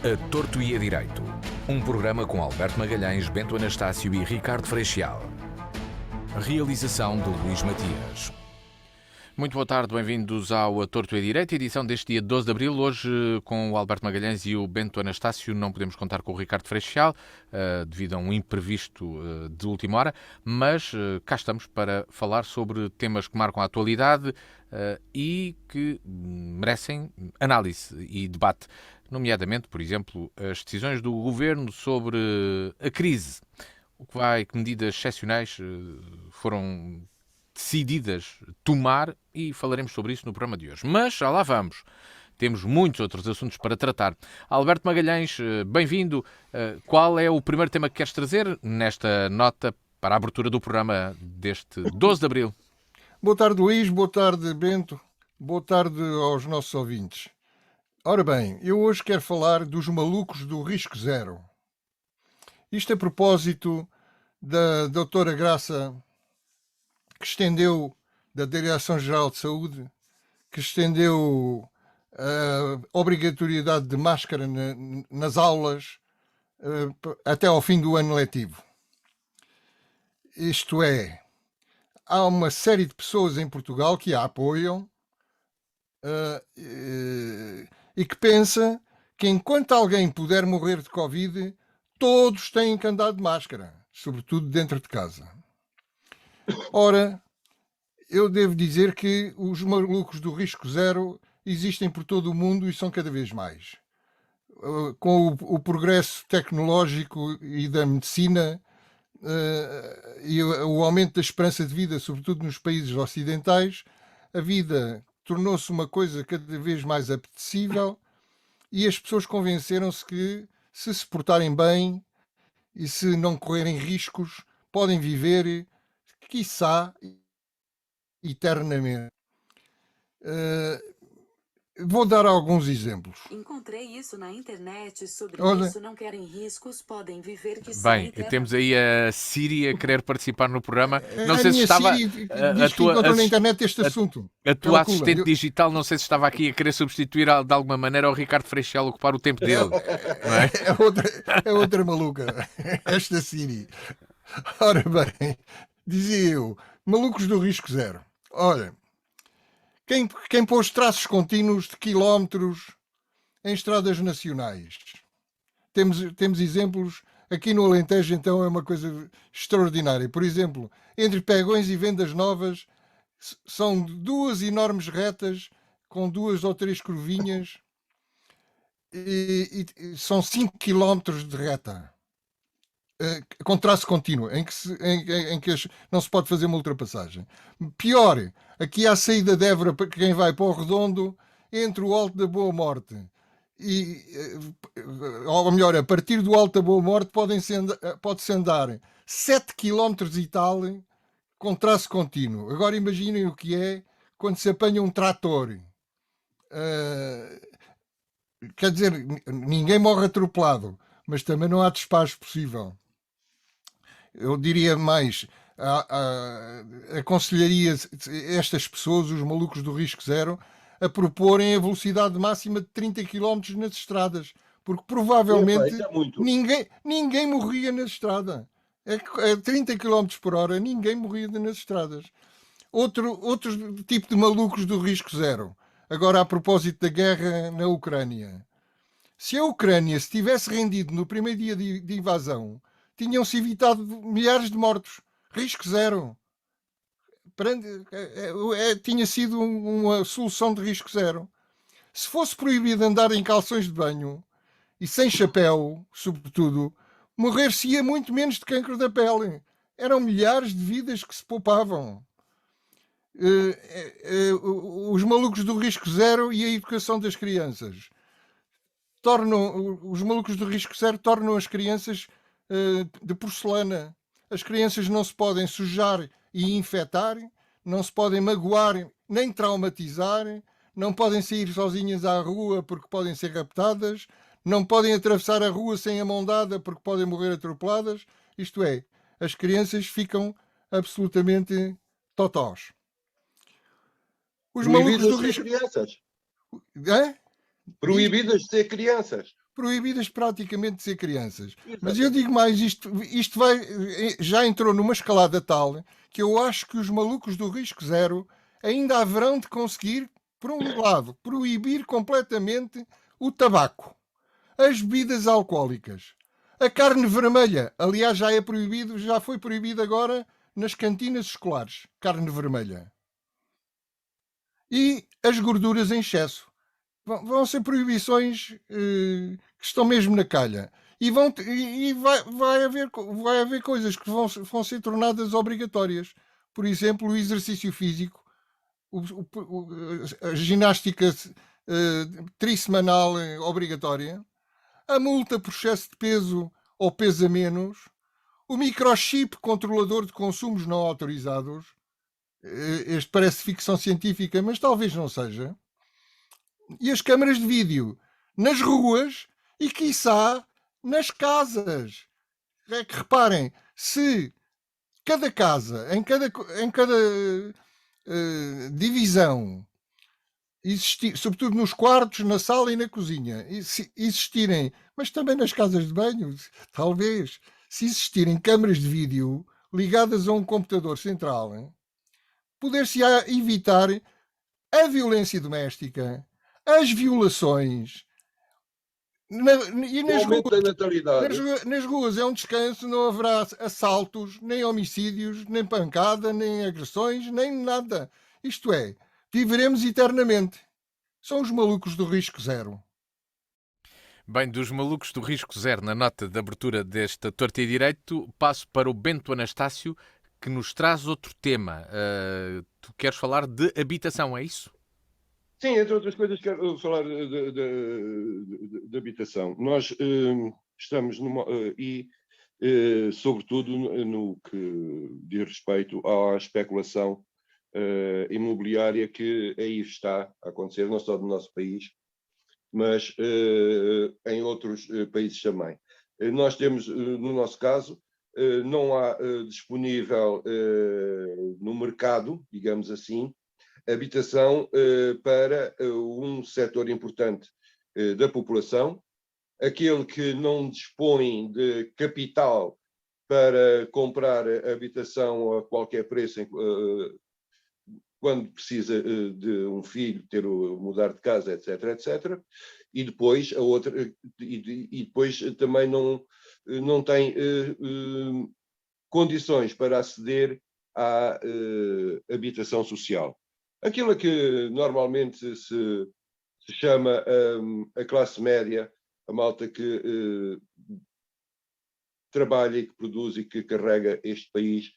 A Torto e a Direito. Um programa com Alberto Magalhães, Bento Anastácio e Ricardo Freixal. Realização de Luís Matias. Muito boa tarde, bem-vindos ao A Torto e a Direito, edição deste dia 12 de abril. Hoje, com o Alberto Magalhães e o Bento Anastácio, não podemos contar com o Ricardo Freixal, devido a um imprevisto de última hora, mas cá estamos para falar sobre temas que marcam a atualidade e que merecem análise e debate, nomeadamente, por exemplo, as decisões do Governo sobre a crise. Que medidas excepcionais foram decididas tomar, e falaremos sobre isso no programa de hoje. Mas já lá vamos. Temos muitos outros assuntos para tratar. Alberto Magalhães, bem-vindo. Qual é o primeiro tema que queres trazer nesta nota para a abertura do programa deste 12 de abril? Boa tarde, Luís. Boa tarde, Bento. Boa tarde aos nossos ouvintes. Ora bem, eu hoje quero falar dos malucos do risco zero. Isto a propósito da doutora Graça, que estendeu, da Direção-Geral de Saúde, que estendeu a obrigatoriedade de máscara nas aulas até ao fim do ano letivo. Isto é, há uma série de pessoas em Portugal que a apoiam e que pensa que enquanto alguém puder morrer de Covid, todos têm que andar de máscara, sobretudo dentro de casa. Ora, eu devo dizer que os malucos do risco zero existem por todo o mundo e são cada vez mais. Com o progresso tecnológico e da medicina e o aumento da esperança de vida, sobretudo nos países ocidentais, a vida tornou-se uma coisa cada vez mais apetecível e as pessoas convenceram-se que, se portarem bem e se não correrem riscos, podem viver, quiçá, eternamente. Vou dar alguns exemplos. Encontrei isso na internet, sobre Olha, isso não querem riscos, podem viver que Bem, temos aí a Siri a querer participar no programa. Não a sei se minha estava Siri diz que encontrou na internet este assunto. a tua Calcula. assistente digital, não sei se estava aqui a querer substituir de alguma maneira o Ricardo Freixal, ocupar o tempo dele. Não é? É outra maluca, esta Siri. Ora bem, dizia eu, malucos do risco zero. Olha, quem pôs traços contínuos de quilómetros em estradas nacionais? Temos exemplos aqui no Alentejo, então é uma coisa extraordinária. Por exemplo, entre Pegões e Vendas Novas são duas enormes retas com 2 ou 3 curvinhas e são 5 quilómetros de reta com traço contínuo, em que não se pode fazer uma ultrapassagem. Pior, aqui há a saída de Évora para quem vai para o Redondo, entre o Alto da Boa Morte ou melhor, a partir do Alto da Boa Morte pode-se andar 7 km e tal com traço contínuo. Agora imaginem o que é quando se apanha um trator. Quer dizer, ninguém morre atropelado, mas também não há despacho possível. Eu diria mais, aconselharia estas pessoas, os malucos do risco zero, a proporem a velocidade máxima de 30 km nas estradas, porque provavelmente ninguém morria na estrada. É 30 km por hora, ninguém morria nas estradas. Outro tipo de malucos do risco zero. Agora, a propósito da guerra na Ucrânia. Se a Ucrânia se tivesse rendido no primeiro dia de invasão, tinham-se evitado milhares de mortos. Risco zero. Tinha sido uma solução de risco zero. Se fosse proibido andar em calções de banho e sem chapéu, sobretudo, morrer-se-ia muito menos de cancro da pele. Eram milhares de vidas que se poupavam. Os malucos do risco zero e a educação das crianças. Os malucos do risco zero tornam as crianças de porcelana. As crianças não se podem sujar e infectar, não se podem magoar nem traumatizar, não podem sair sozinhas à rua porque podem ser raptadas, não podem atravessar a rua sem a mão dada porque podem morrer atropeladas. Isto é, as crianças ficam absolutamente totós. Os malucos do risco... crianças. É? Proibidas de ser crianças. proibidas praticamente de ser crianças. Mas eu digo mais, isto já entrou numa escalada tal que eu acho que os malucos do risco zero ainda haverão de conseguir, por um lado, proibir completamente o tabaco, as bebidas alcoólicas, a carne vermelha. Aliás, já foi proibido agora nas cantinas escolares, carne vermelha. E as gorduras em excesso. Vão ser proibições que estão mesmo na calha. Vai haver coisas que vão ser tornadas obrigatórias. Por exemplo, o exercício físico, a ginástica trissemanal obrigatória, a multa por excesso de peso ou peso a menos, o microchip controlador de consumos não autorizados. Este parece ficção científica, mas talvez não seja. E as câmaras de vídeo nas ruas e, quiçá, nas casas. É que reparem, se cada casa, em cada divisão, sobretudo nos quartos, na sala e na cozinha, existirem, mas também nas casas de banho, talvez, se existirem câmaras de vídeo ligadas a um computador central, poder-se-á evitar a violência doméstica, as violações, e O aumento da natalidade. nas ruas é um descanso, não haverá assaltos, nem homicídios, nem pancada, nem agressões, nem nada. Isto é, viveremos eternamente. São os malucos do risco zero. Bem, dos malucos do risco zero, na nota de abertura desta Torto e Direito, passo para o Bento Anastácio, que nos traz outro tema. Tu queres falar de habitação, é isso? Sim, entre outras coisas, quero falar de habitação. Nós estamos numa. Sobretudo no que diz respeito à especulação imobiliária que aí está a acontecer, não só no nosso país, mas em outros países também. Nós temos, no nosso caso, não há disponível no mercado, digamos assim, habitação para um setor importante da população, aquele que não dispõe de capital para comprar habitação a qualquer preço quando precisa de um filho, mudar de casa, etc, etc. E depois a outra e depois também não tem condições para aceder à habitação social. Aquilo que normalmente se chama a classe média, a malta que trabalha e que produz e que carrega este país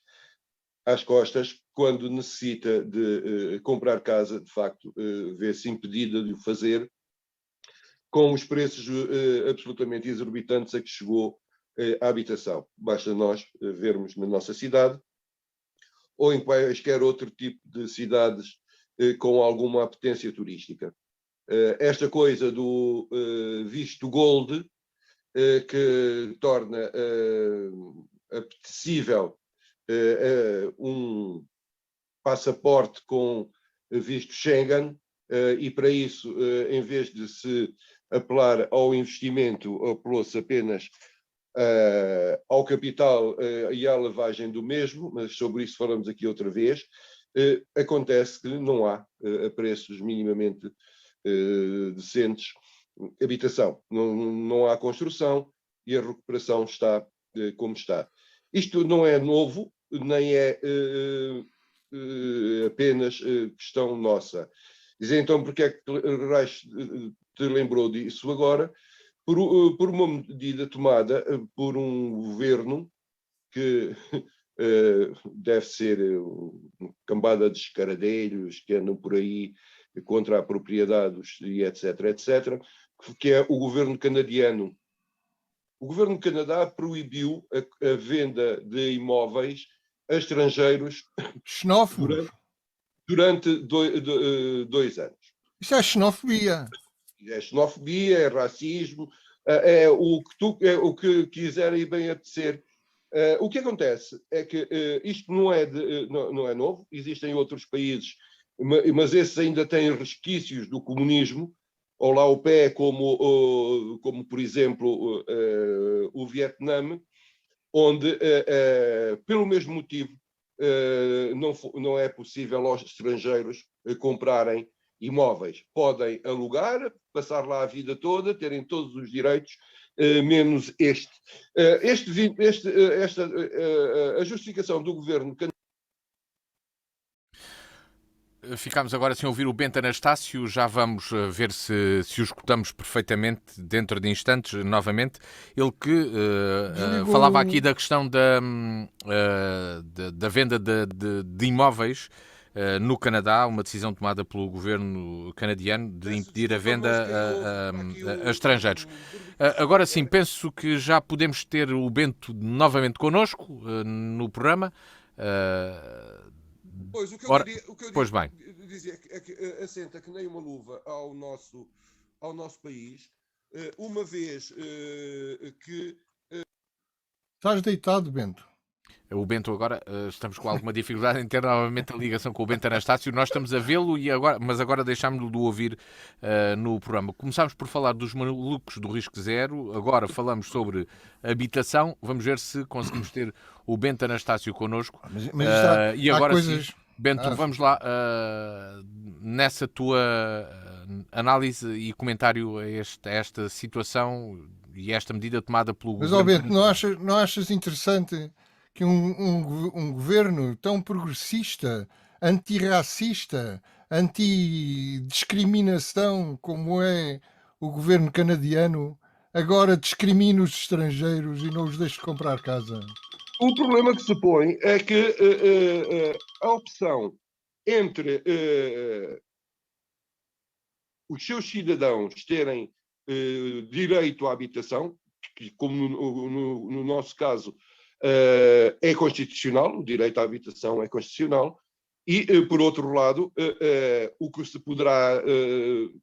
às costas, quando necessita de comprar casa, de facto, vê-se impedida de o fazer, com os preços absolutamente exorbitantes a que chegou a habitação. Basta nós vermos na nossa cidade, ou em quaisquer outro tipo de cidades com alguma apetência turística. Esta coisa do visto gold, que torna apetecível um passaporte com visto Schengen, e para isso, em vez de se apelar ao investimento, apelou-se apenas ao capital e à lavagem do mesmo, mas sobre isso falamos aqui outra vez. Acontece que não há, a preços minimamente decentes, habitação. Não há construção e a recuperação está como está. Isto não é novo, nem é apenas questão nossa. Dizer então porque é que Reich te lembrou disso agora? Por uma medida tomada por um governo que deve ser uma cambada de escaradeiros que andam por aí contra a propriedade e etc, etc, que é o governo canadiano. O governo do Canadá proibiu a venda de imóveis a estrangeiros durante 2 anos. Isso é xenofobia. É xenofobia, é racismo, é o que quiserem bem apetecer. O que acontece é que isto não é novo, existem outros países, mas esses ainda têm resquícios do comunismo, ou lá ao pé, como por exemplo, o Vietnã, onde, pelo mesmo motivo, não é possível aos estrangeiros comprarem imóveis. Podem alugar, passar lá a vida toda, terem todos os direitos, menos este. A justificação do governo. Ficámos agora sem ouvir o Bento Anastácio, já vamos ver se o escutamos perfeitamente dentro de instantes, novamente. Ele que falava aqui da questão da venda de imóveis no Canadá, uma decisão tomada pelo governo canadiano de impedir a venda a estrangeiros. Agora sim, penso que já podemos ter o Bento novamente connosco no programa. Pois, o que eu dizia é que assenta que nem uma luva ao nosso país, uma vez que... Estás deitado, Bento? O Bento agora, estamos com alguma dificuldade em ter novamente a ligação com o Bento Anastácio. Nós estamos a vê-lo, mas agora deixámos-lo de ouvir no programa. Começámos por falar dos malucos do risco zero, agora falamos sobre habitação. Vamos ver se conseguimos ter o Bento Anastácio connosco. E agora sim, Bento, vamos lá nessa tua análise e comentário a esta situação e esta medida tomada pelo governo. Mas, Bento, não achas interessante que um governo tão progressista, antirracista, antidiscriminação como é o governo canadiano, agora discrimina os estrangeiros e não os deixa comprar casa? O problema que se põe é que a opção entre os seus cidadãos terem direito à habitação, que, como no nosso caso, é constitucional, o direito à habitação é constitucional, e, por outro lado, o que se poderá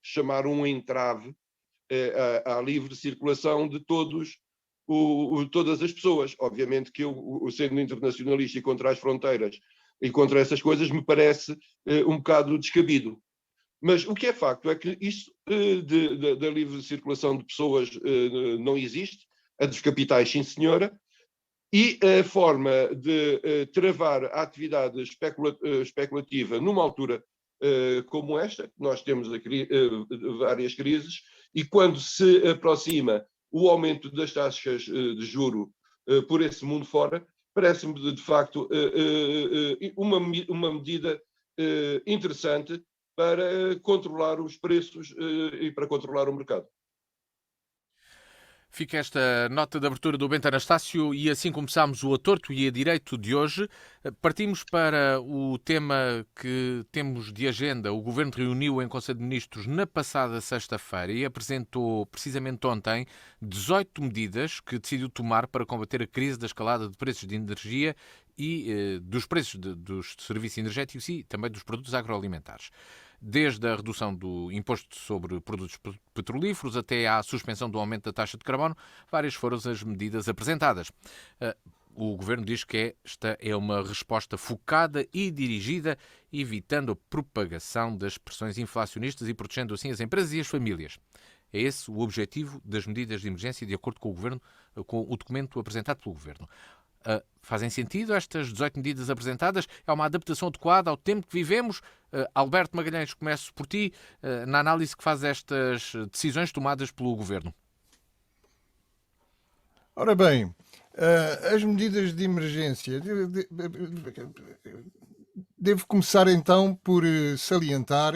chamar um entrave à livre circulação de todas as pessoas. Obviamente que eu, sendo internacionalista e contra as fronteiras e contra essas coisas, me parece um bocado descabido. Mas o que é facto é que isso da livre circulação de pessoas não existe, a dos capitais, sim senhora, e a forma de travar a atividade especulativa numa altura como esta, nós temos várias crises, e quando se aproxima o aumento das taxas de juro por esse mundo fora, parece-me de facto uma medida interessante para controlar os preços e para controlar o mercado. Fica esta nota de abertura do Bento Anastácio e assim começámos o A Torto e a Direito de hoje. Partimos para o tema que temos de agenda. O Governo reuniu em Conselho de Ministros na passada sexta-feira e apresentou precisamente ontem 18 medidas que decidiu tomar para combater a crise da escalada de preços de energia e dos preços dos serviços energéticos e também dos produtos agroalimentares. Desde a redução do imposto sobre produtos petrolíferos até à suspensão do aumento da taxa de carbono, várias foram as medidas apresentadas. O Governo diz que esta é uma resposta focada e dirigida, evitando a propagação das pressões inflacionistas e protegendo assim as empresas e as famílias. É esse o objetivo das medidas de emergência, de acordo com o documento apresentado pelo Governo. Fazem sentido estas 18 medidas apresentadas? É uma adaptação adequada ao tempo que vivemos? Alberto Magalhães, começo por ti, na análise que faz estas decisões tomadas pelo Governo. Ora bem, as medidas de emergência... Devo começar então por salientar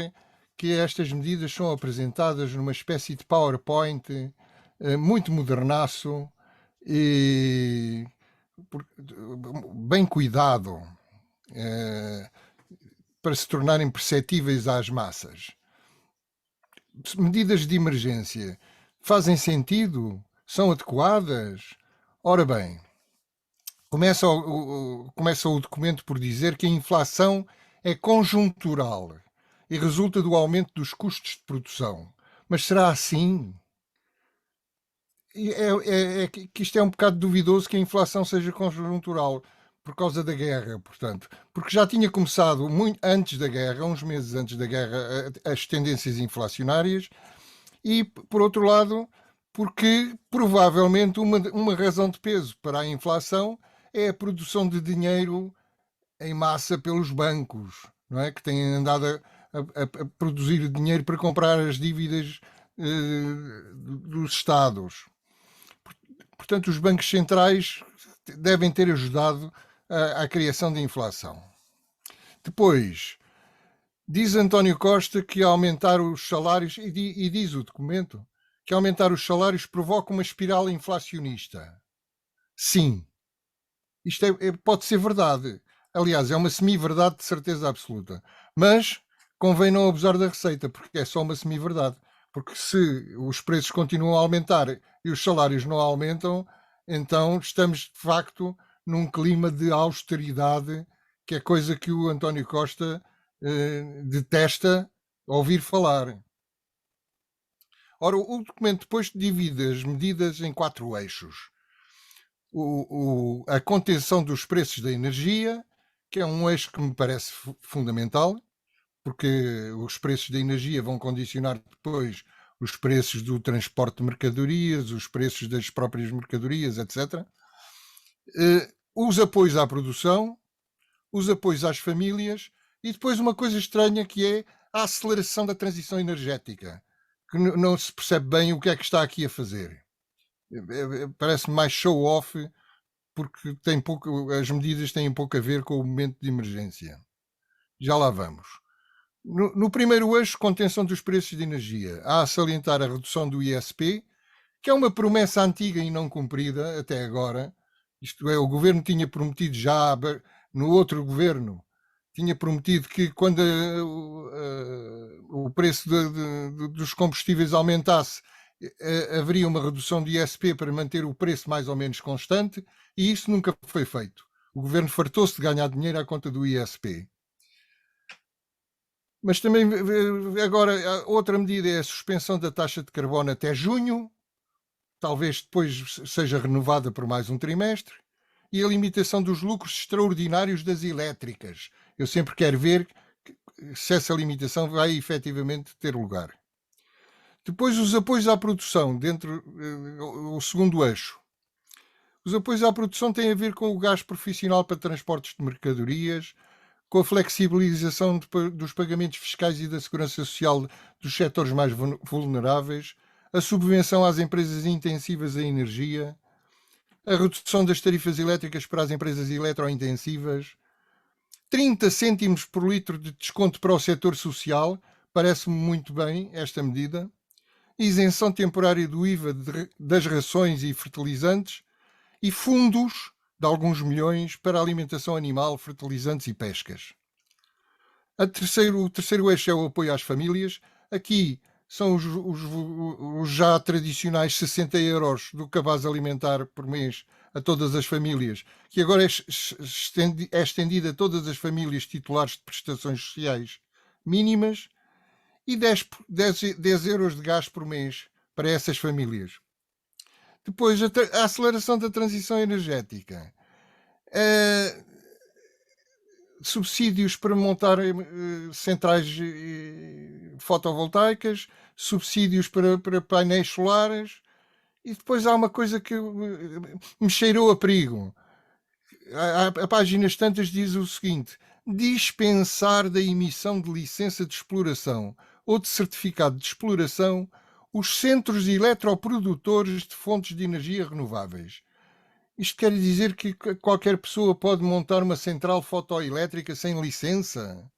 que estas medidas são apresentadas numa espécie de PowerPoint muito modernaço e bem cuidado para se tornarem perceptíveis às massas. Medidas de emergência fazem sentido? São adequadas? Ora bem, começa o documento por dizer que a inflação é conjuntural e resulta do aumento dos custos de produção. Mas será assim? Que isto é um bocado duvidoso que a inflação seja conjuntural por causa da guerra, portanto, porque já tinha começado muito antes da guerra, uns meses antes da guerra, as tendências inflacionárias, e, por outro lado, porque provavelmente uma razão de peso para a inflação é a produção de dinheiro em massa pelos bancos, não é? Que têm andado a produzir dinheiro para comprar as dívidas dos Estados. Portanto, os bancos centrais devem ter ajudado à criação da inflação. Depois, diz António Costa que aumentar os salários, e diz o documento, que aumentar os salários provoca uma espiral inflacionista. Sim, isto pode ser verdade. Aliás, é uma semi-verdade de certeza absoluta. Mas convém não abusar da receita, porque é só uma semi-verdade. Porque se os preços continuam a aumentar e os salários não aumentam, então estamos de facto num clima de austeridade, que é coisa que o António Costa detesta ouvir falar. Ora, o documento depois divide as medidas em 4 eixos. A contenção dos preços da energia, que é um eixo que me parece fundamental, porque os preços da energia vão condicionar depois os preços do transporte de mercadorias, os preços das próprias mercadorias, etc. Os apoios à produção, os apoios às famílias e depois uma coisa estranha que é a aceleração da transição energética, que não se percebe bem o que é que está aqui a fazer. Parece-me mais show-off, porque as medidas têm pouco a ver com o momento de emergência. Já lá vamos. No primeiro eixo, contenção dos preços de energia, há a salientar a redução do ISP, que é uma promessa antiga e não cumprida até agora. Isto é, o governo tinha prometido já, no outro governo, tinha prometido que quando o preço dos combustíveis aumentasse, haveria uma redução do ISP para manter o preço mais ou menos constante, e isso nunca foi feito. O governo fartou-se de ganhar dinheiro à conta do ISP. Mas também agora outra medida é a suspensão da taxa de carbono até junho, talvez depois seja renovada por mais um trimestre, e a limitação dos lucros extraordinários das elétricas. Eu sempre quero ver se essa limitação vai efetivamente ter lugar. Depois os apoios à produção, o segundo eixo. Os apoios à produção têm a ver com o gás profissional para transportes de mercadorias, com a flexibilização dos pagamentos fiscais e da segurança social dos setores mais vulneráveis, a subvenção às empresas intensivas em energia, a redução das tarifas elétricas para as empresas eletrointensivas, 30 cêntimos por litro de desconto para o setor social, parece-me muito bem esta medida, isenção temporária do IVA das rações e fertilizantes e fundos de alguns milhões para alimentação animal, fertilizantes e pescas. O terceiro eixo é o apoio às famílias. Aqui são os já tradicionais 60 euros do cabaz alimentar por mês a todas as famílias, que agora é estendido a todas as famílias titulares de prestações sociais mínimas, e 10 euros de gás por mês para essas famílias. Depois, a aceleração da transição energética. Subsídios para montar centrais fotovoltaicas, subsídios para painéis solares, e depois há uma coisa que me cheirou a perigo. A páginas tantas diz o seguinte: dispensar da emissão de licença de exploração ou de certificado de exploração os centros eletroprodutores de fontes de energia renováveis. Isto quer dizer que qualquer pessoa pode montar uma central fotoelétrica sem licença?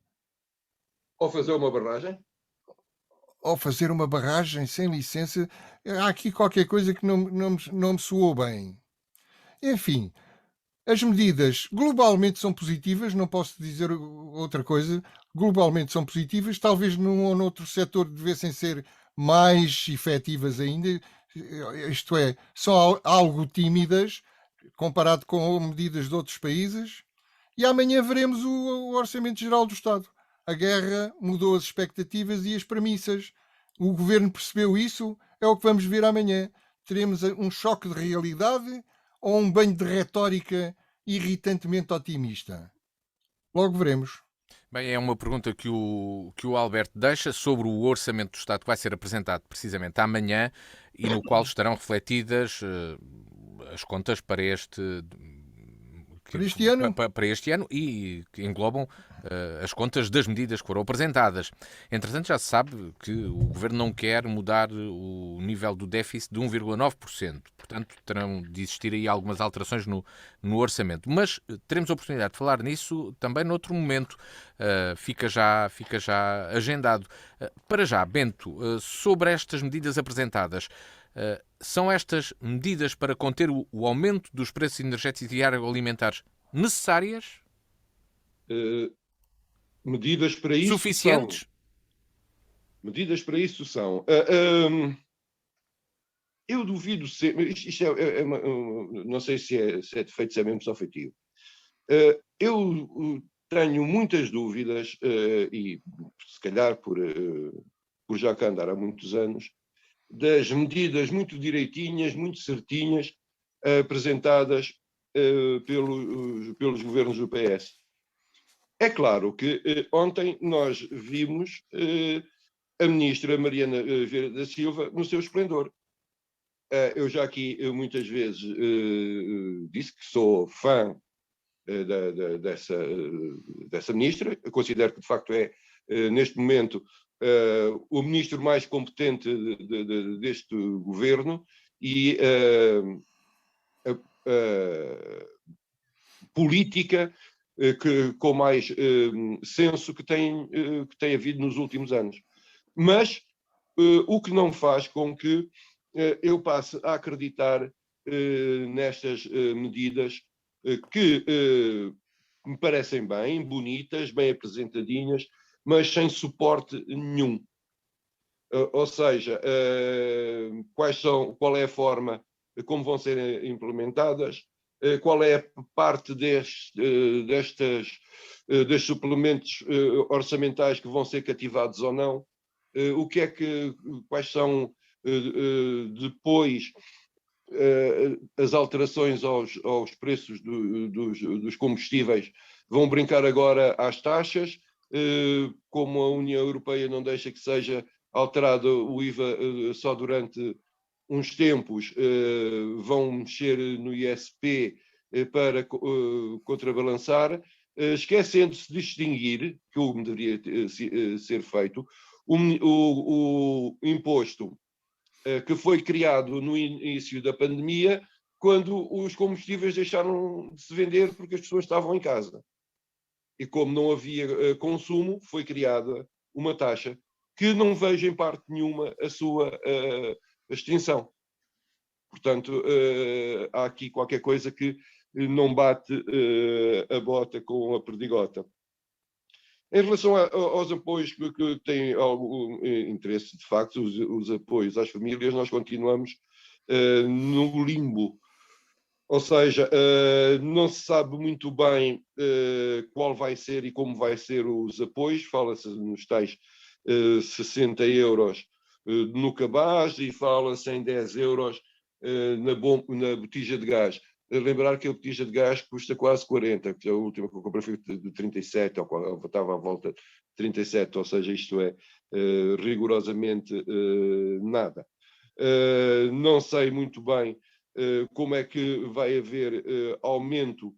Ou fazer uma barragem? Ou fazer uma barragem sem licença? Há aqui qualquer coisa que não me soou bem. Enfim, as medidas globalmente são positivas, não posso dizer outra coisa. Globalmente são positivas, talvez num ou noutro setor devessem ser mais efetivas ainda, isto é, são algo tímidas comparado com medidas de outros países, e amanhã veremos o Orçamento Geral do Estado. A guerra mudou as expectativas e as premissas. O governo percebeu isso, é o que vamos ver amanhã. Teremos um choque de realidade ou um banho de retórica irritantemente otimista? Logo veremos. Bem, é uma pergunta que o Alberto deixa sobre o Orçamento do Estado que vai ser apresentado precisamente amanhã e no qual estarão refletidas as contas para Para este ano, para este ano e que englobam as contas das medidas que foram apresentadas. Entretanto, já se sabe que o Governo não quer mudar o nível do déficit de 1,9%. Portanto, terão de existir aí algumas alterações no orçamento. Mas teremos a oportunidade de falar nisso também noutro momento. Fica já agendado. Para já, Bento, sobre estas medidas apresentadas, são estas medidas para conter o aumento dos preços energéticos e agroalimentares necessárias? Eh, medidas para isso são. Suficientes? Medidas para isso são. Eu duvido ser. Isto não sei se é defeito, se é mesmo só feitio. Eu tenho muitas dúvidas, e se calhar por já cá andar há muitos anos, das medidas muito direitinhas, muito certinhas, apresentadas pelos governos do PS. É claro que ontem nós vimos a ministra Mariana Vieira da Silva no seu esplendor. Eu já aqui muitas vezes disse que sou fã dessa ministra. Eu considero que, de facto, é, neste momento, o ministro mais competente deste governo e a política com mais senso que tem havido nos últimos anos. Mas o que não faz com que eu passe a acreditar nestas medidas que me parecem bem, bonitas, bem apresentadinhas, mas sem suporte nenhum. Ou seja, qual é a forma como vão ser implementadas, qual é a parte destes suplementos orçamentais que vão ser cativados ou não, quais são depois as alterações aos preços dos combustíveis. Vão brincar agora às taxas, como a União Europeia não deixa que seja alterado o IVA só durante uns tempos, vão mexer no ISP para contrabalançar, esquecendo-se de distinguir, que o deveria ser feito, o imposto que foi criado no início da pandemia, quando os combustíveis deixaram de se vender porque as pessoas estavam em casa. E como não havia consumo, foi criada uma taxa que não vejo em parte nenhuma a sua extinção. Portanto, há aqui qualquer coisa que não bate a bota com a perdigota. Em relação aos apoios que têm algum interesse, de facto, os apoios às famílias, nós continuamos no limbo. Ou seja, não se sabe muito bem qual vai ser e como vai ser os apoios. Fala-se nos tais 60 euros no cabaz e fala-se em 10 euros na botija de gás. Lembrar que a botija de gás custa quase 40, que a última que eu comprei foi de 37, ou estava à volta de 37, ou seja, isto é rigorosamente nada. Não sei muito bem como é que vai haver aumentos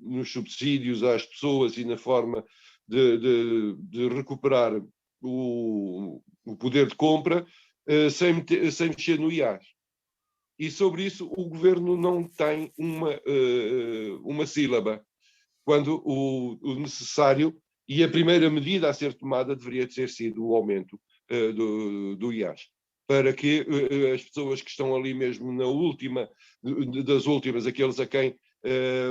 nos subsídios às pessoas e na forma de recuperar o poder de compra sem mexer no IAS. E sobre isso o governo não tem uma sílaba, quando o necessário e a primeira medida a ser tomada deveria ter sido o aumento do IAS, para que as pessoas que estão ali mesmo na última das últimas, aqueles a quem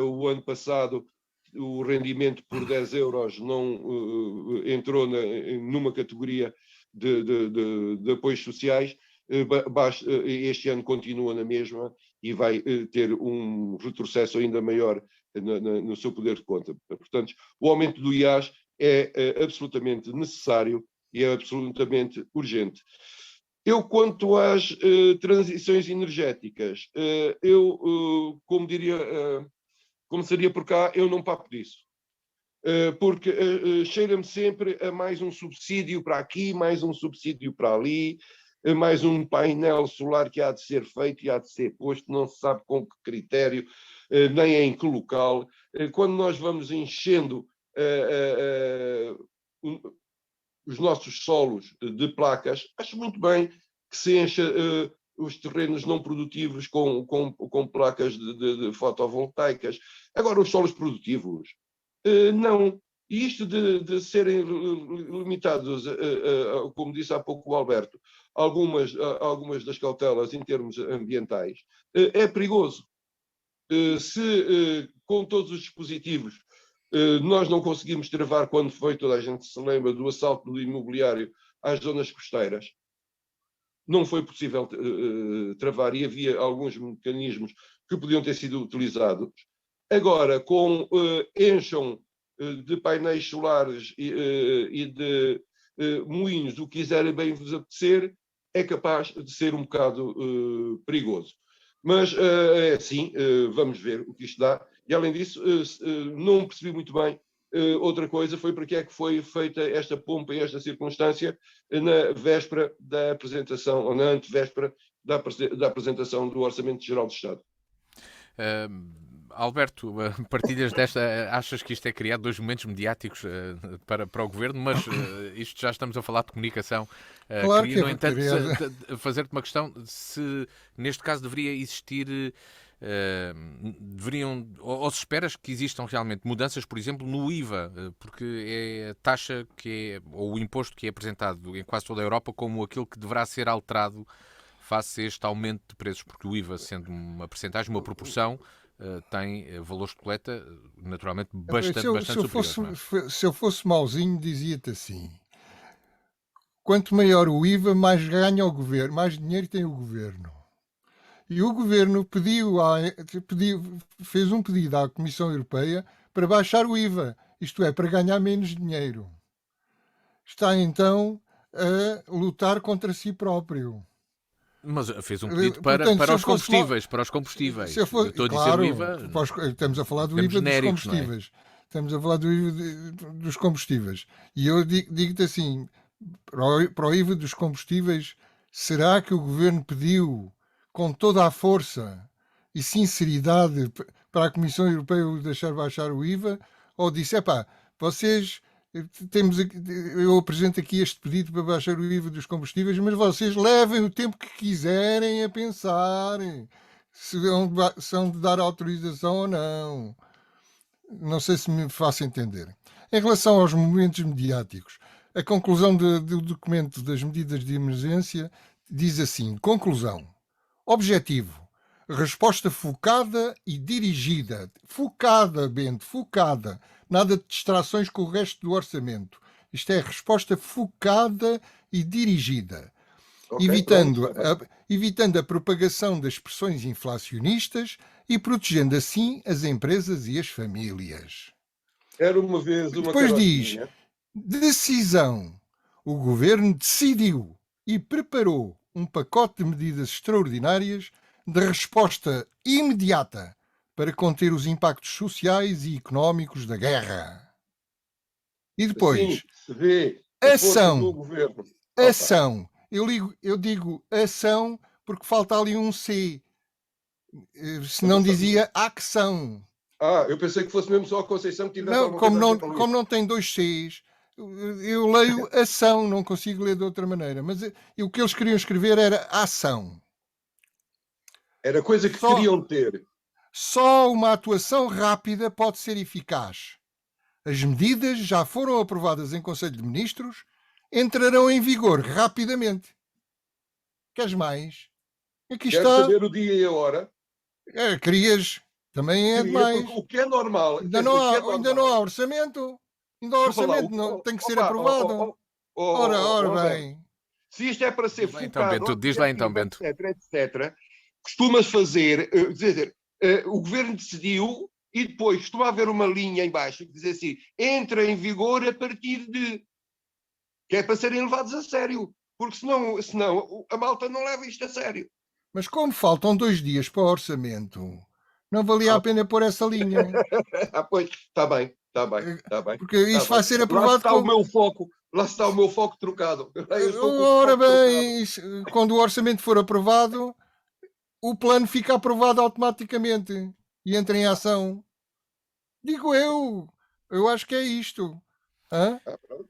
o ano passado o rendimento por 10 euros não entrou numa categoria de apoios sociais, este ano continua na mesma e vai ter um retrocesso ainda maior no seu poder de conta. Portanto, o aumento do IAS é absolutamente necessário e é absolutamente urgente. Eu, quanto às transições energéticas, como seria por cá, eu não papo disso. porque cheira-me sempre a mais um subsídio para aqui, mais um subsídio para ali, mais um painel solar que há de ser feito e há de ser posto, não se sabe com que critério, nem em que local. Quando nós vamos enchendo os nossos solos de placas, acho muito bem que se encha os terrenos não produtivos com placas de fotovoltaicas. Agora, os solos produtivos, não. E isto de serem limitados, como disse há pouco o Alberto, algumas das cautelas em termos ambientais, é perigoso. Se com todos os dispositivos nós não conseguimos travar, quando foi, toda a gente se lembra do assalto do imobiliário às zonas costeiras, não foi possível travar e havia alguns mecanismos que podiam ter sido utilizados. Agora, encham de painéis solares e de moinhos o que quiserem bem vos apetecer, é capaz de ser um bocado perigoso. Mas é assim, vamos ver o que isto dá. E além disso, não percebi muito bem outra coisa, foi porque é que foi feita esta pompa e esta circunstância na véspera da apresentação, ou na antevéspera da apresentação do Orçamento Geral do Estado. Alberto, partilhas desta, achas que isto é criar dois momentos mediáticos para o Governo, mas isto já estamos a falar de comunicação. Claro queria, que no entanto, fazer-te uma questão, se neste caso deveria existir, deveriam, ou se esperas que existam realmente mudanças, por exemplo, no IVA, porque é a taxa ou o imposto que é apresentado em quase toda a Europa como aquilo que deverá ser alterado face a este aumento de preços, porque o IVA, sendo uma percentagem, uma proporção, tem valores de coleta naturalmente bastante superiores. Se eu fosse mauzinho, dizia-te assim: quanto maior o IVA, mais ganha o governo, mais dinheiro tem o governo. E o governo fez um pedido à Comissão Europeia para baixar o IVA, isto é, para ganhar menos dinheiro. Está então a lutar contra si próprio. Mas fez um pedido para os combustíveis. Se eu fosse, estou a dizer claro, o IVA. Estamos a falar do IVA dos combustíveis. Estamos a falar do IVA dos combustíveis. E eu digo-te assim, para o IVA dos combustíveis, será que o governo pediu com toda a força e sinceridade para a Comissão Europeia deixar baixar o IVA? Ou disse, vocês... eu apresento aqui este pedido para baixar o IVA dos combustíveis, mas vocês levem o tempo que quiserem a pensar se são de dar autorização ou não. Não sei se me faço entender. Em relação aos movimentos mediáticos, a conclusão do documento das medidas de emergência diz assim: conclusão, objetivo, resposta focada e dirigida. Focada, Bento, focada. Nada de distrações com o resto do orçamento. Isto é resposta focada e dirigida. Okay, evitando a propagação das pressões inflacionistas e protegendo assim as empresas e as famílias. Era uma vez uma Depois diz, decisão. O governo decidiu e preparou um pacote de medidas extraordinárias de resposta imediata para conter os impactos sociais e económicos da guerra. E depois, ação. Ação. Eu digo ação porque falta ali um C. Se não dizia acção. Eu pensei que fosse mesmo só a Conceição que tivesse alguma coisa. Como não tem dois Cs, eu leio ação, não consigo ler de outra maneira. Mas o que eles queriam escrever era ação. Era coisa que queriam ter. Só uma atuação rápida pode ser eficaz. As medidas já foram aprovadas em Conselho de Ministros, entrarão em vigor rapidamente. Queres mais? Aqui Queres está. saber o dia e a hora? Querias. Também é demais. O que é normal. Ainda não há orçamento. Ainda há orçamento. Tem que ser aprovado. Ora bem. Se isto é para ser focado... Diz lá então, Bento. Etc. Costumas fazer... o governo decidiu e depois costuma haver uma linha em baixo que diz assim, entra em vigor a partir de... Que é para serem levados a sério. Porque senão a malta não leva isto a sério. Mas como faltam 2 dias para o orçamento, não valia a pena pôr essa linha. Pois, está bem. Está bem, está bem. Porque isso vai ser Lá aprovado está o meu foco. Lá está o meu foco trocado. Eu estou com o Ora foco trocado. bem, quando o orçamento for aprovado, o plano fica aprovado automaticamente e entra em ação. Digo eu. Eu acho que é isto. Hã? Pronto.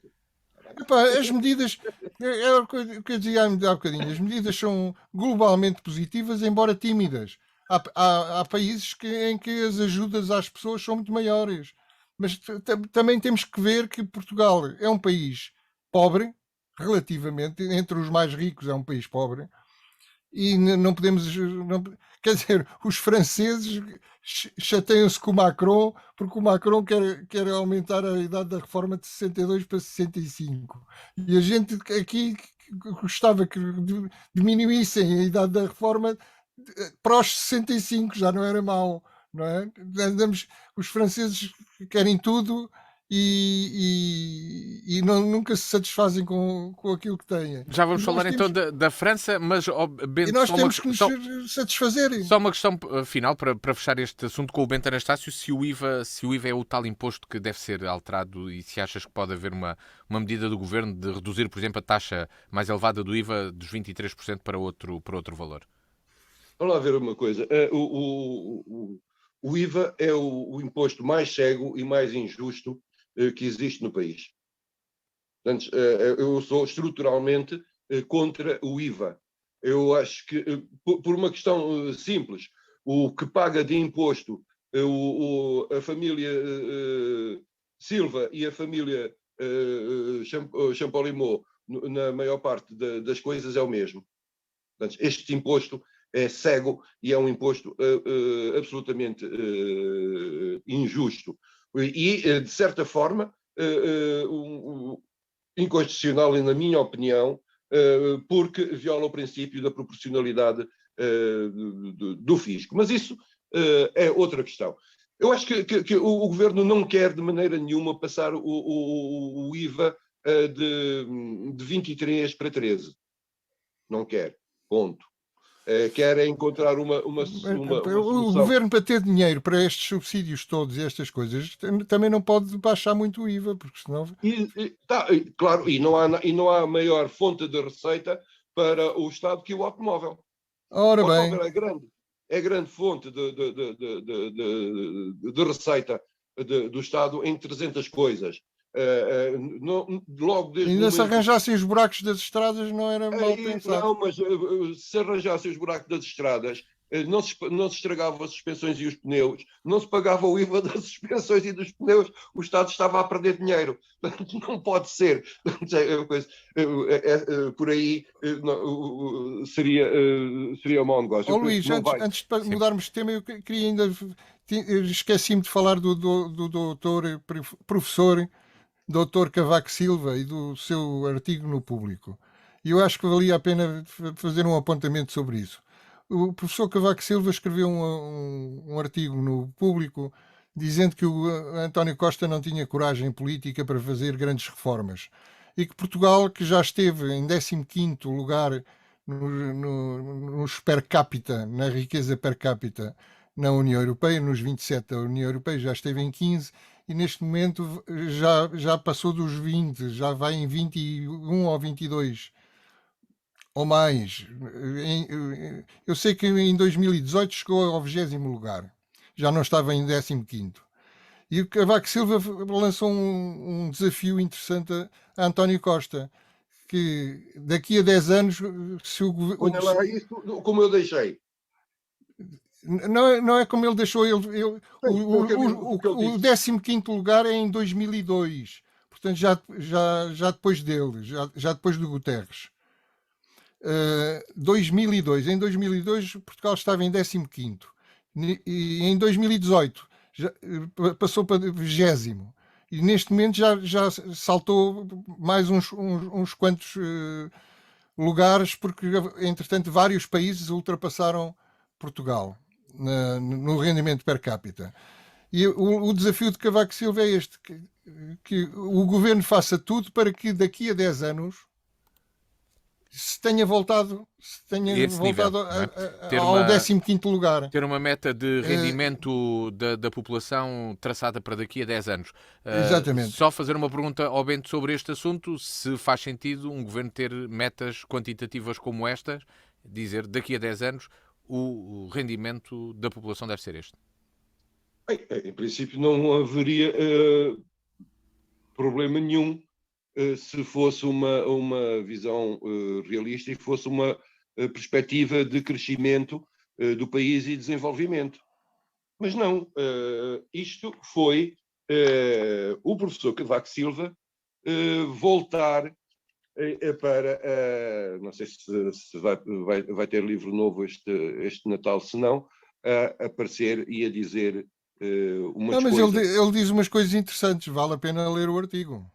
Epá, as medidas, é o que eu dizia há bocadinho, as medidas são globalmente positivas, embora tímidas. Há países em que as ajudas às pessoas são muito maiores. Mas também temos que ver que Portugal é um país pobre, relativamente, entre os mais ricos é um país pobre, e não podemos. Quer dizer, os franceses chateiam-se com o Macron porque o Macron quer aumentar a idade da reforma de 62 para 65. E a gente aqui gostava que diminuíssem a idade da reforma para os 65, já não era mau. Não é? Os franceses querem tudo e nunca se satisfazem com aquilo que têm. Já vamos E falar nós então temos, da França, mas e Bento, nós temos que nos satisfazer. só uma questão final para fechar este assunto com o Bento Anastácio, se o IVA é o tal imposto que deve ser alterado e se achas que pode haver uma medida do Governo de reduzir, por exemplo, a taxa mais elevada do IVA dos 23% para outro valor. Vamos lá ver uma coisa. O IVA é o imposto mais cego e mais injusto que existe no país. Portanto, eu sou estruturalmente contra o IVA. Eu acho que, por uma questão simples, o que paga de imposto a família Silva e a família Champollion, na maior parte das coisas, é o mesmo. Portanto, este imposto é cego e é um imposto absolutamente injusto. E, de certa forma, inconstitucional, na minha opinião, porque viola o princípio da proporcionalidade do fisco. Mas isso é outra questão. Eu acho que o governo não quer de maneira nenhuma passar o IVA de 23 para 13. Não quer. Ponto. Quer encontrar uma O solução. governo, para ter dinheiro para estes subsídios todos e estas coisas, também não pode baixar muito o IVA, porque senão. Claro, e não há maior fonte de receita para o Estado que o automóvel. Ora O bem, automóvel é grande fonte de receita do Estado em 300 coisas. Logo desde ainda se arranjassem os buracos das estradas, não era mal pensado. Não, mas se arranjassem os buracos das estradas, não se estragavam as suspensões e os pneus, não se pagava o IVA das suspensões e dos pneus, o Estado estava a perder dinheiro. Não pode ser. Por aí seria um mau negócio. Luís, antes de mudarmos de tema, eu queria ainda. Esqueci-me de falar do doutor, professor Dr. Cavaco Silva e do seu artigo no Público. E eu acho que valia a pena fazer um apontamento sobre isso. O professor Cavaco Silva escreveu um artigo no Público dizendo que o António Costa não tinha coragem política para fazer grandes reformas e que Portugal, que já esteve em 15º lugar nos per capita, na riqueza per capita na União Europeia, nos 27 da União Europeia, já esteve em 15 e neste momento já passou dos 20, já vai em 21 ou 22 ou mais. Eu sei que em 2018 chegou ao 20º lugar, já não estava em 15º. E o Cavaco Silva lançou um desafio interessante a António Costa, que daqui a 10 anos, se o governo... Olha lá, isso como eu deixei. Não é como ele deixou. O disse. 15º lugar é em 2002. Portanto, já depois dele, já depois do Guterres. 2002. Em 2002, Portugal estava em 15º. E em 2018 passou para 20º. E neste momento já saltou mais uns quantos lugares, porque, entretanto, vários países ultrapassaram Portugal no rendimento per capita. E o desafio de Cavaco Silva é este, que o governo faça tudo para que daqui a 10 anos se tenha voltado, Esse nível, não é? ao 15º lugar. Ter uma meta de rendimento da população traçada para daqui a 10 anos. Exatamente. Só fazer uma pergunta ao Bento sobre este assunto, se faz sentido um governo ter metas quantitativas como estas, dizer daqui a 10 anos o rendimento da população deve ser este. Bem, em princípio não haveria problema nenhum se fosse uma visão realista e fosse uma perspectiva de crescimento do país e desenvolvimento. Mas não, isto foi o professor Cavaco Silva voltar para, não sei se vai ter livro novo este Natal, se não, a aparecer e a dizer umas mas coisas. ele diz umas coisas interessantes, vale a pena ler o artigo.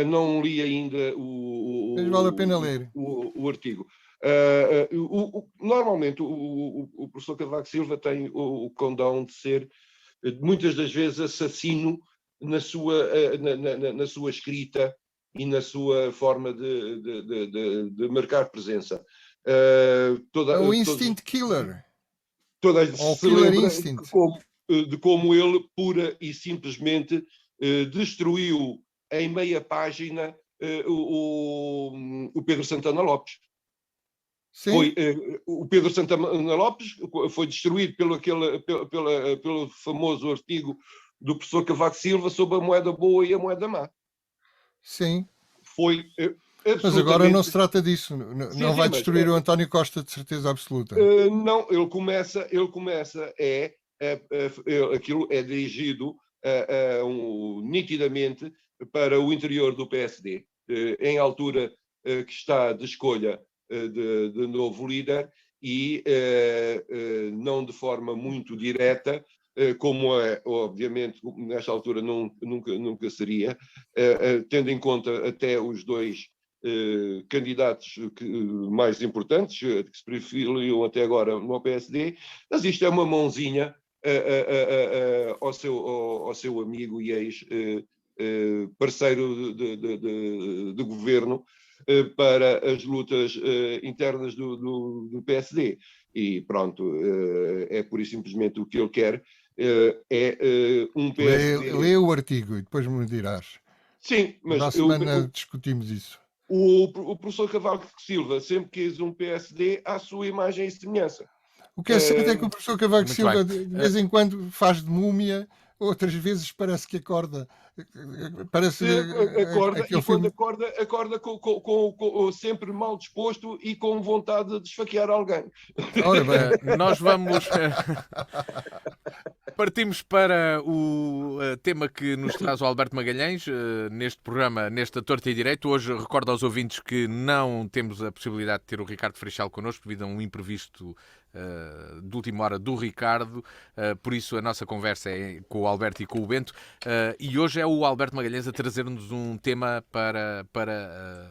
Não li ainda Mas vale a pena ler. o artigo. Normalmente o professor Cavaco Silva tem o condão de ser, muitas das vezes, assassino na sua escrita e na sua forma de marcar presença. O Instinct Killer. Toda a gente se Killer lembra Instinct. de como ele, pura e simplesmente, destruiu em meia página o Pedro Santana Lopes. Sim. O Pedro Santana Lopes foi destruído pelo famoso artigo do professor Cavaco Silva sobre a moeda boa e a moeda má. Sim. Foi absolutamente... Mas agora não se trata disso. Não vai destruir o mas, António Costa, de certeza absoluta. Não, ele começa aquilo é dirigido nitidamente para o interior do PSD, em altura que está de escolha de novo líder e não de forma muito direta, como é, obviamente, nesta altura nunca seria, tendo em conta até os dois candidatos mais importantes, que se perfiliam até agora no PSD, mas isto é uma mãozinha ao seu amigo e ex-parceiro de governo para as lutas internas do PSD. E pronto, é pura e simplesmente o que ele quer. Um PSD... Lê o artigo e depois me dirás. Sim, mas... Na semana discutimos isso. O professor Cavaco Silva sempre quis um PSD à sua imagem e semelhança. O que é certo é que o professor Cavaco Silva bem. de vez em quando faz de múmia, outras vezes parece que acorda. Parece acorda, e filme... quando acorda sempre mal disposto e com vontade de esfaquear alguém. Ora bem, nós vamos... Partimos para o tema que nos traz o Alberto Magalhães neste programa, nesta Torta e Direito. Hoje recordo aos ouvintes que não temos a possibilidade de ter o Ricardo Freixal connosco devido a um imprevisto de última hora do Ricardo, por isso a nossa conversa é com o Alberto e com o Bento, e hoje é o Alberto Magalhães a trazer-nos um tema para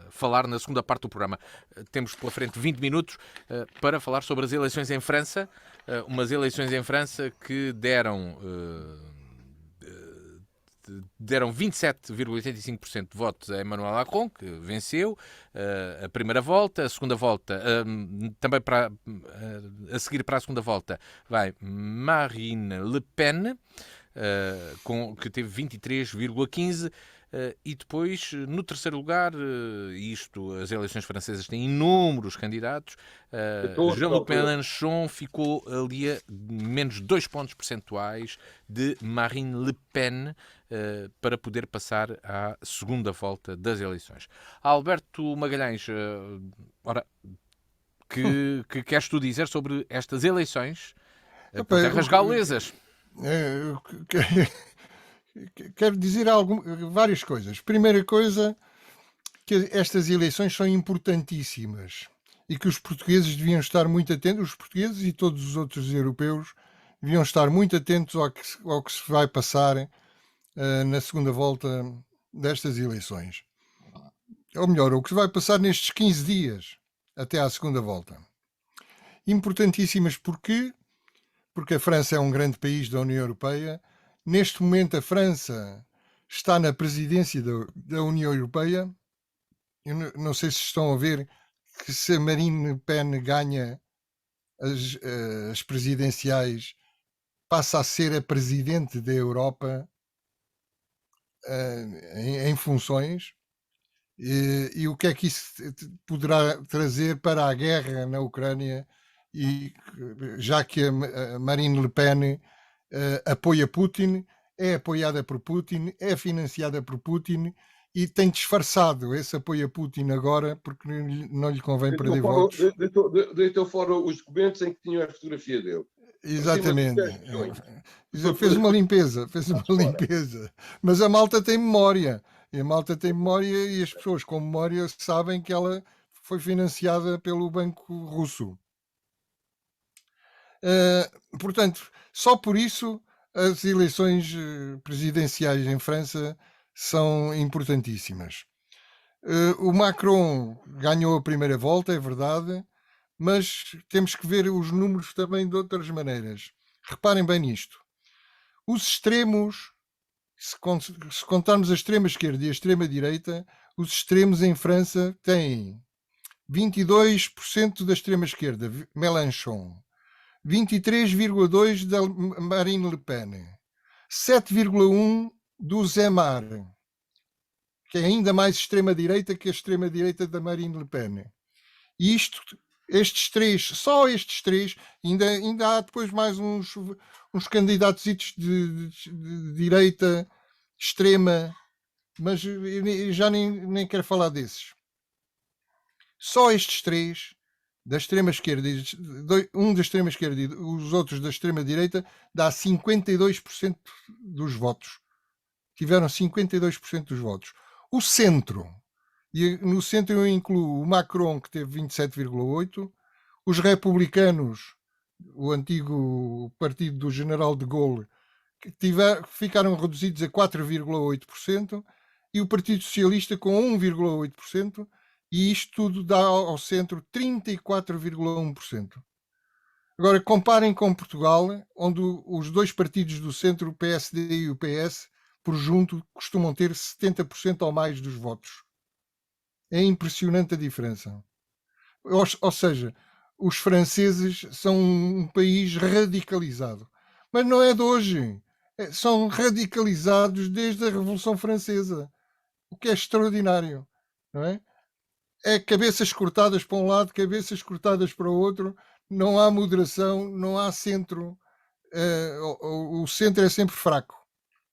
falar na segunda parte do programa. Temos pela frente 20 minutos para falar sobre as eleições em França, umas eleições em França que deram 27,85% de votos a Emmanuel Macron, que venceu a primeira volta. A segunda volta, também a seguir para a segunda volta, vai Marine Le Pen, que teve 23,15%. E depois, no terceiro lugar, as eleições francesas têm inúmeros candidatos, Jean-Luc Mélenchon ficou ali a menos 2 pontos percentuais de Marine Le Pen para poder passar à segunda volta das eleições. Alberto Magalhães, ora, que queres tu dizer sobre estas eleições por terras gaulesas? Quero dizer várias coisas. Primeira coisa, que estas eleições são importantíssimas e que os portugueses deviam estar muito atentos, os portugueses e todos os outros europeus deviam estar muito atentos ao que se vai passar na segunda volta destas eleições. Ou melhor, o que se vai passar nestes 15 dias até à segunda volta. Importantíssimas porque a França é um grande país da União Europeia. Neste momento a França está na presidência da União Europeia. Eu não sei se estão a ver que se a Marine Le Pen ganha as presidenciais, passa a ser a presidente da Europa em funções. E o que é que isso poderá trazer para a guerra na Ucrânia, e já que a Marine Le Pen apoia Putin, é apoiada por Putin, é financiada por Putin e tem disfarçado esse apoio a Putin agora porque não lhe convém perder votos. Deitou fora os documentos em que tinham a fotografia dele. Exatamente. Fez uma limpeza. Mas a malta tem memória. E as pessoas com memória sabem que ela foi financiada pelo Banco Russo. Portanto, só por isso as eleições presidenciais em França são importantíssimas. O Macron ganhou a primeira volta, é verdade, mas temos que ver os números também de outras maneiras. Reparem bem nisto. Os extremos, se contarmos a extrema-esquerda e a extrema-direita, os extremos em França têm 22% da extrema-esquerda, Mélenchon, 23,2% da Marine Le Pen, 7,1% do Zemmour, que é ainda mais extrema-direita que a extrema-direita da Marine Le Pen. E estes três, ainda há depois mais uns candidatos de direita extrema, mas eu já nem quero falar desses. Só estes três, da extrema-esquerda, um da extrema-esquerda e os outros da extrema-direita, dá 52% dos votos. Tiveram 52% dos votos. O centro, e no centro eu incluo o Macron, que teve 27,8%, os republicanos, o antigo partido do General de Gaulle, que ficaram reduzidos a 4,8%, e o Partido Socialista com 1,8%, e isto tudo dá ao centro 34,1%. Agora, comparem com Portugal, onde os dois partidos do centro, o PSD e o PS, por junto, costumam ter 70% ou mais dos votos. É impressionante a diferença. Ou seja, os franceses são um país radicalizado. Mas não é de hoje. São radicalizados desde a Revolução Francesa. O que é extraordinário. Não é? É cabeças cortadas para um lado, cabeças cortadas para o outro. Não há moderação, não há centro. O centro é sempre fraco,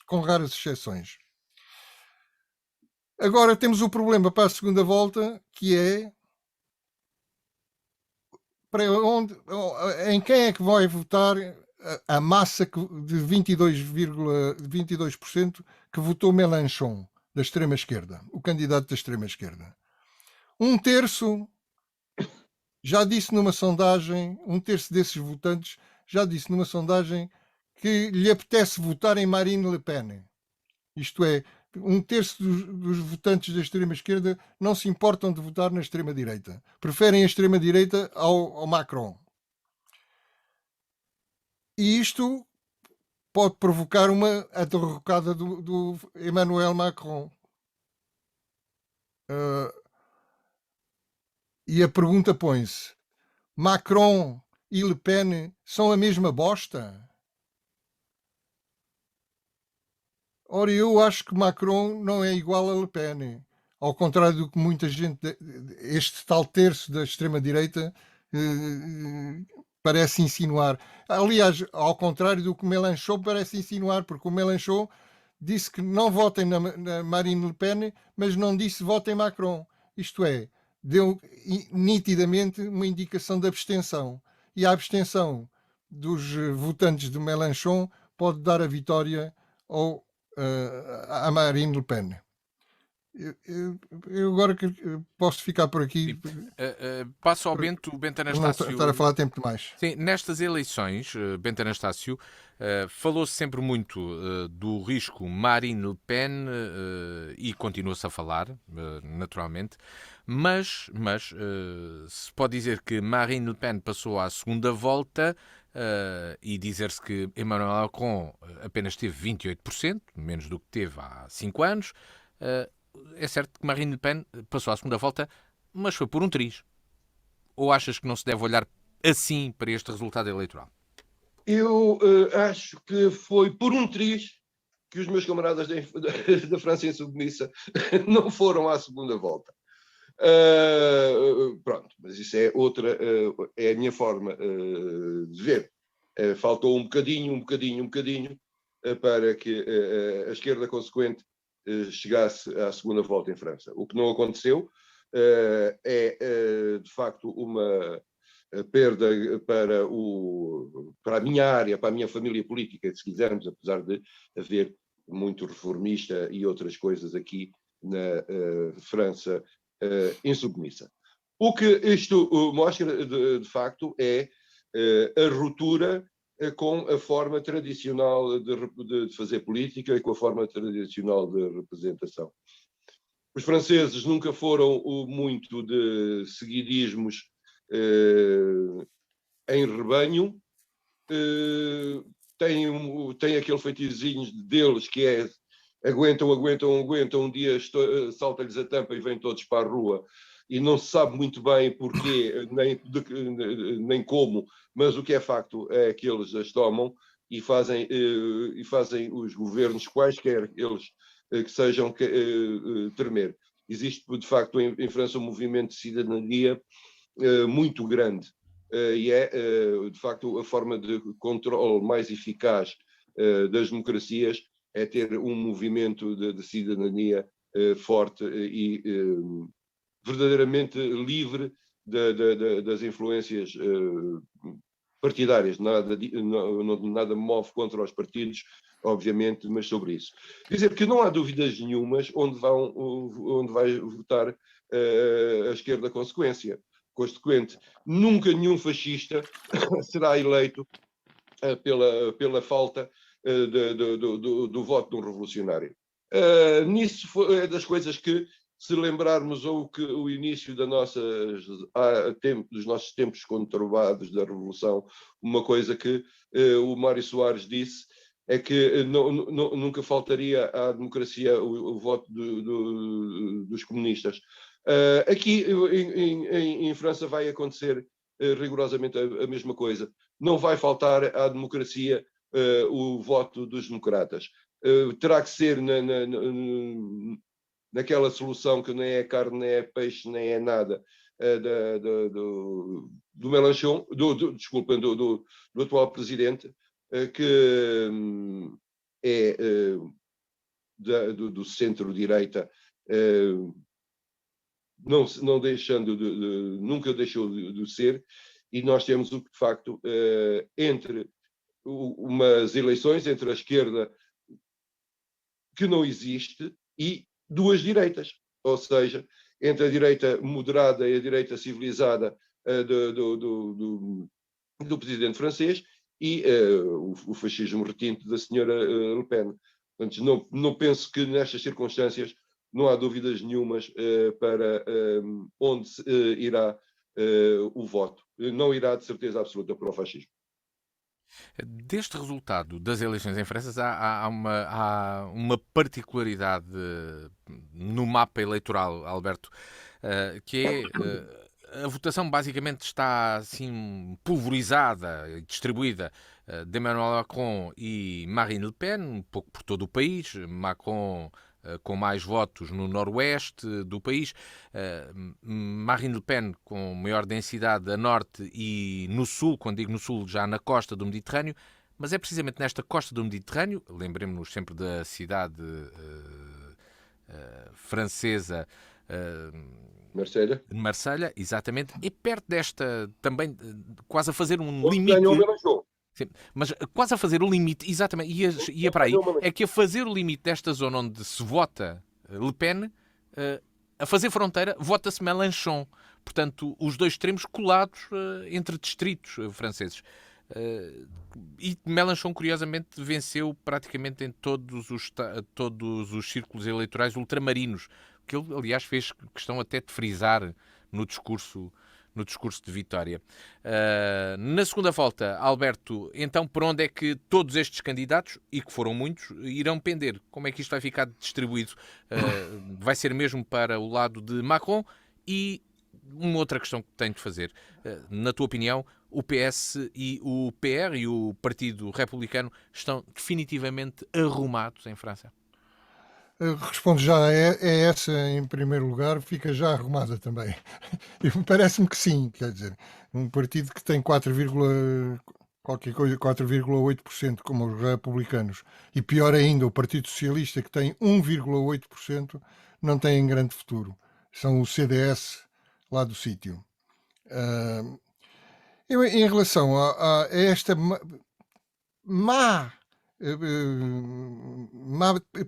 com raras exceções. Agora temos o problema para a segunda volta, que é em quem é que vai votar a massa de 22% que votou Mélenchon, da extrema-esquerda, o candidato da extrema-esquerda. Um terço desses votantes já disse numa sondagem que lhe apetece votar em Marine Le Pen. Isto é, um terço dos votantes da extrema-esquerda não se importam de votar na extrema-direita. Preferem a extrema-direita ao Macron. E isto pode provocar a derrocada do Emmanuel Macron. E a pergunta põe-se: Macron e Le Pen são a mesma bosta? Ora, eu acho que Macron não é igual a Le Pen. Ao contrário do que muita gente, este tal terço da extrema-direita parece insinuar. Aliás, ao contrário do que Mélenchon parece insinuar, porque o Mélenchon disse que não votem na Marine Le Pen, mas não disse votem Macron. Isto é, deu nitidamente uma indicação de abstenção. E a abstenção dos votantes de Mélenchon pode dar a vitória a Marine Le Pen. Eu agora que posso ficar por aqui. Passo ao Bento Anastácio. Não estar a falar tempo demais. Sim, nestas eleições, Bento Anastácio, falou-se sempre muito do risco Marine Le Pen e continua-se a falar, naturalmente, mas se pode dizer que Marine Le Pen passou à segunda volta e dizer-se que Emmanuel Macron apenas teve 28%, menos do que teve há 5 anos. É certo que Marine Le Pen passou à segunda volta, mas foi por um triz. ou achas que não se deve olhar assim para este resultado eleitoral? Eu acho que foi por um triz que os meus camaradas da França Insubmissa não foram à segunda volta. Pronto, mas isso é outra, é a minha forma de ver. Faltou um bocadinho para que a esquerda consequente chegasse à segunda volta em França. O que não aconteceu é, de facto, uma perda para a minha área, para a minha família política, se quisermos, apesar de haver muito reformista e outras coisas aqui na França insubmissa. O que isto mostra, de facto, é a ruptura com a forma tradicional de fazer política e com a forma tradicional de representação. Os franceses nunca foram muito de seguidismos em rebanho, tem aquele feitiço deles que é aguentam, um dia salta-lhes a tampa e vêm todos para a rua e não se sabe muito bem porquê, nem como, mas o que é facto é que eles as tomam e fazem os governos, quaisquer eles que sejam, tremer. Existe, de facto, em França um movimento de cidadania muito grande e é, de facto, a forma de controle mais eficaz das democracias é ter um movimento de cidadania forte e verdadeiramente livre das influências partidárias. Nada move contra os partidos, obviamente, mas sobre isso. Dizer que não há dúvidas nenhumas onde vai votar a esquerda consequente. Nunca nenhum fascista será eleito pela falta do voto de um revolucionário. Nisso é das coisas que, se lembrarmos o início dos nossos tempos conturbados da Revolução, uma coisa que o Mário Soares disse é que nunca faltaria à democracia o voto dos comunistas. Aqui em França vai acontecer rigorosamente a mesma coisa. Não vai faltar à democracia o voto dos democratas. Terá que ser naquela solução que nem é carne, nem é peixe, nem é nada do Mélenchon, do atual presidente, que é do centro-direita, não deixando nunca deixou de ser, e nós temos, de facto, entre umas eleições entre a esquerda que não existe e duas direitas, ou seja, entre a direita moderada e a direita civilizada do presidente francês e o fascismo retinto da senhora Le Pen. Portanto, não penso que nestas circunstâncias não há dúvidas nenhumas para onde irá o voto. Não irá, de certeza absoluta, para o fascismo. Deste resultado das eleições em França há uma particularidade no mapa eleitoral, Alberto, que é a votação basicamente está assim pulverizada e distribuída de Emmanuel Macron e Marine Le Pen, um pouco por todo o país. Macron com mais votos no noroeste do país, Marine Le Pen com maior densidade a norte e no sul, quando digo no sul, já na costa do Mediterrâneo, mas é precisamente nesta costa do Mediterrâneo, lembremos-nos sempre da cidade francesa Marselha, exatamente, e perto desta também, quase a fazer um limite... Sim, mas quase a fazer o limite, exatamente, ia para aí, é que a fazer o limite desta zona onde se vota Le Pen, a fazer fronteira, vota-se Mélenchon. Portanto, os dois extremos colados entre distritos franceses. E Mélenchon, curiosamente, venceu praticamente em todos os círculos eleitorais ultramarinos, que ele, aliás, fez questão até de frisar no discurso de vitória. Na segunda volta, Alberto, então por onde é que todos estes candidatos, e que foram muitos, irão pender? Como é que isto vai ficar distribuído? Vai ser mesmo para o lado de Macron? E uma outra questão que tenho de fazer. Na tua opinião, o PS e o PR e o Partido Republicano estão definitivamente arrumados em França? Respondo já a essa em primeiro lugar, fica já arrumada também. E parece-me que sim, quer dizer, um partido que tem 4,8% como os republicanos, e pior ainda, o Partido Socialista que tem 1,8%, não tem grande futuro. São o CDS lá do sítio. Em relação a esta má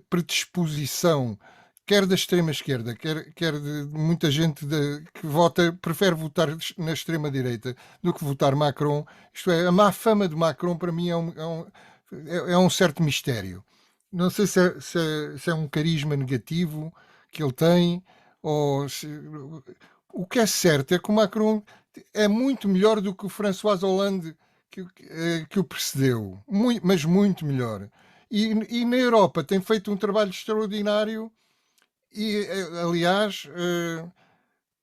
predisposição, quer da extrema-esquerda, quer de muita gente que prefere votar na extrema-direita do que votar Macron, isto é, a má fama de Macron para mim é um certo mistério. Não sei se é um carisma negativo que ele tem, ou o que é certo é que o Macron é muito melhor do que o François Hollande que o precedeu, mas muito melhor. E na Europa tem feito um trabalho extraordinário e, aliás,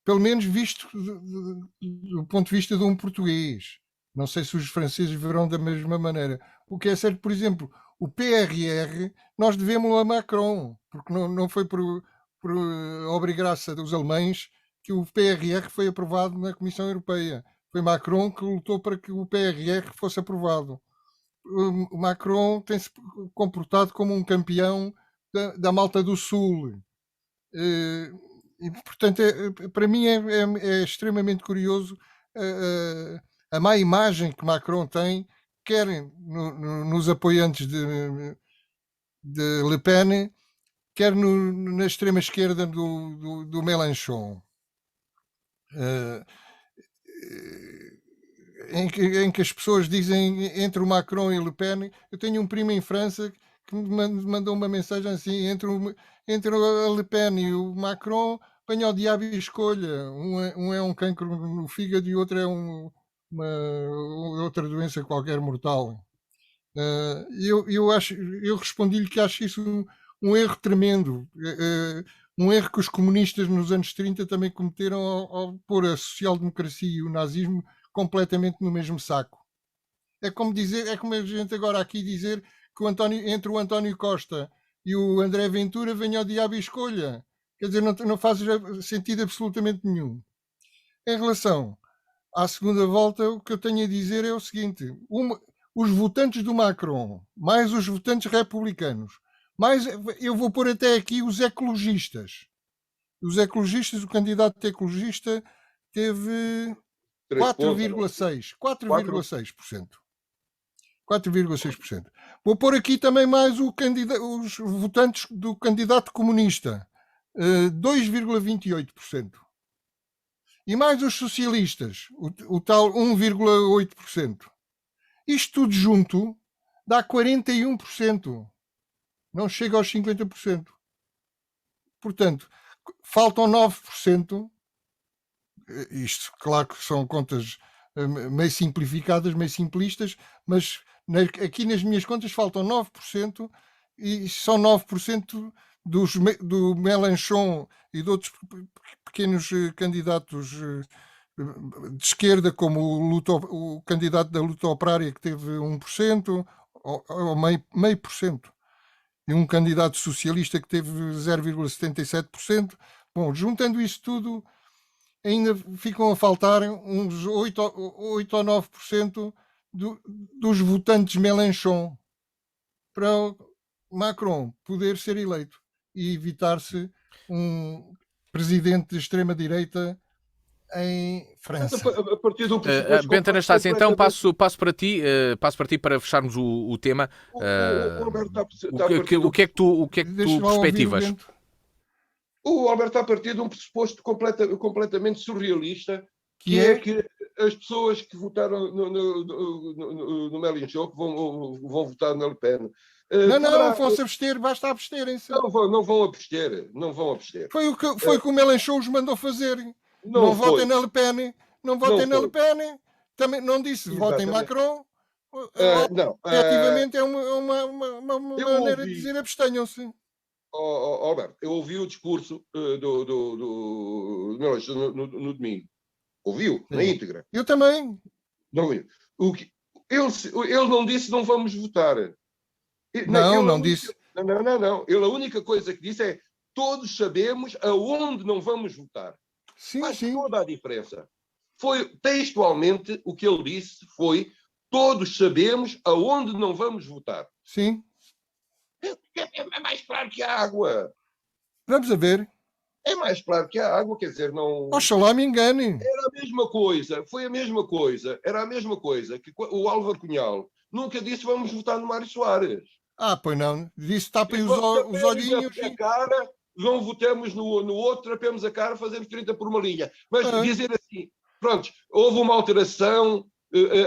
pelo menos visto do ponto de vista de um português. Não sei se os franceses verão da mesma maneira. O que é certo, por exemplo, o PRR, nós devemos a Macron, porque não foi por obra e graça dos alemães que o PRR foi aprovado na Comissão Europeia. Foi Macron que lutou para que o PRR fosse aprovado. O Macron tem-se comportado como um campeão da Malta do Sul. E, portanto, para mim é extremamente curioso a má imagem que Macron tem, quer nos apoiantes de Le Pen, quer na extrema-esquerda do Mélenchon. Em que as pessoas dizem entre o Macron e Le Pen. Eu tenho um primo em França que me mandou uma mensagem assim: entre a Le Pen e o Macron, venha ao diabo e escolha. Um é um cancro no fígado e o outro é outra doença qualquer mortal. Eu respondi-lhe que acho isso um erro tremendo. Um erro que os comunistas nos anos 30 também cometeram ao pôr a social-democracia e o nazismo completamente no mesmo saco. É como a gente agora aqui dizer que entre o António Costa e o André Ventura venha ao diabo e escolha. Quer dizer, não faz sentido absolutamente nenhum. Em relação à segunda volta, o que eu tenho a dizer é o seguinte: os votantes do Macron, mais os votantes republicanos, mais eu vou pôr até aqui os ecologistas. O candidato ecologista teve 4,6%. 4,6%. Vou pôr aqui também mais os votantes do candidato comunista, 2,28%. E mais os socialistas, o tal 1,8%. Isto tudo junto dá 41%. Não chega aos 50%. Portanto, faltam 9%. Isto, claro que são contas meio simplificadas, meio simplistas, mas aqui nas minhas contas faltam 9%, e são 9% do Mélenchon e de outros pequenos candidatos de esquerda, como o candidato da luta operária, que teve 1%, ou meio por cento, e um candidato socialista que teve 0,77%. Bom, juntando isso tudo, ainda ficam a faltar uns 8 ou 9% dos votantes Mélenchon para Macron poder ser eleito e evitar-se um presidente de extrema-direita em França. A partir do Bento Anastácio, então passo para ti para fecharmos o tema. O que é que tu perspectivas? O Alberto está a partir de um pressuposto completamente surrealista, que é que as pessoas que votaram no Mélenchon vão votar na Le Pen. Não, vão-se abster, basta absterem-se. Não vão abster. Foi o que o Mélenchon os mandou fazer. Não votem na Le Pen. Não votem na Le Pen. Também não disse votem Macron. Não. Efetivamente é uma maneira de dizer abstenham-se. Alberto, eu ouvi o discurso do Melanchon no domingo. Ouviu, na íntegra. Eu também. Não, ele não disse não vamos votar. Não disse. Não. Ele, a única coisa que disse é todos sabemos aonde não vamos votar. Faz toda a diferença. Foi textualmente o que ele disse foi todos sabemos aonde não vamos votar. Sim. É mais claro que a água. Vamos a ver. É mais claro que a água, quer dizer, não... Oxalá me engane. Era a mesma coisa, foi a mesma coisa. Era a mesma coisa que o Álvaro Cunhal nunca disse vamos votar no Mário Soares. Pois não. Disse tapem os olhinhos. A cara, não votamos no outro, trapemos a cara, fazemos 30 por uma linha. Mas dizer assim, pronto, houve uma alteração,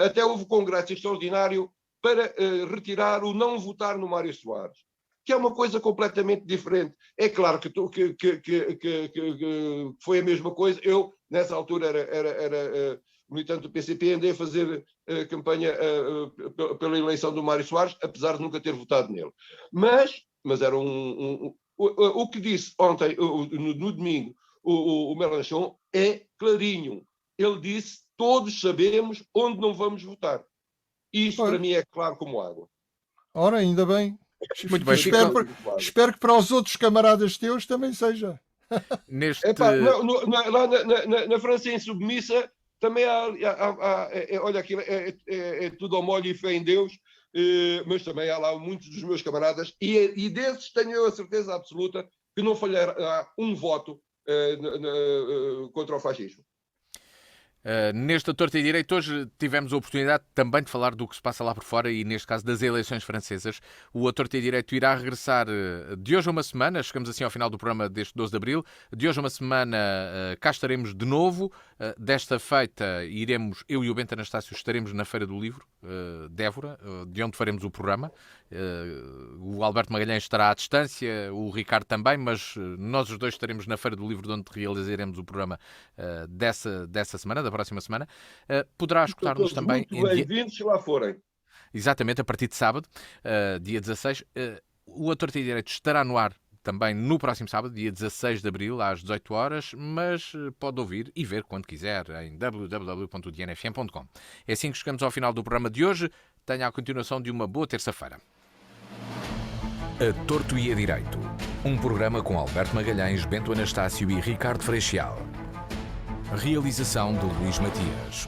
até houve um congresso extraordinário para retirar o não votar no Mário Soares, que é uma coisa completamente diferente. É claro que foi a mesma coisa. Eu, nessa altura, era militante do PCP, andei a fazer campanha pela eleição do Mário Soares, apesar de nunca ter votado nele. Mas era o que disse ontem, no domingo, o Melanchon, é clarinho. Ele disse, todos sabemos onde não vamos votar. Isso, para mim, é claro como água. Ora, ainda bem. Muito bem. Espero que para os outros camaradas teus também seja. Lá na França Insubmissa também há olha, aquilo é tudo ao molho e fé em Deus, mas também há lá muitos dos meus camaradas e desses tenho eu a certeza absoluta que não falhará um voto contra o fascismo. Neste Torto e Direito, hoje tivemos a oportunidade também de falar do que se passa lá por fora e, neste caso, das eleições francesas. O Torto e Direito irá regressar de hoje a uma semana, chegamos assim ao final do programa deste 12 de Abril. De hoje a uma semana cá estaremos de novo. Desta feita, eu e o Bento Anastácio estaremos na Feira do Livro de Évora, de onde faremos o programa. O Alberto Magalhães estará à distância, o Ricardo também, mas nós os dois estaremos na Feira do Livro, onde realizaremos o programa dessa semana, da próxima semana. Poderá escutar-nos também... Muito bem-vindos se lá forem. Exatamente, a partir de sábado, dia 16. O A Torto e Direito estará no ar também no próximo sábado, dia 16 de Abril, às 18 horas, mas pode ouvir e ver quando quiser em www.dnfm.com. É assim que chegamos ao final do programa de hoje. Tenha a continuação de uma boa terça-feira. A Torto e a Direito. Um programa com Alberto Magalhães, Bento Anastácio e Ricardo Freixial. Realização de Luís Matias.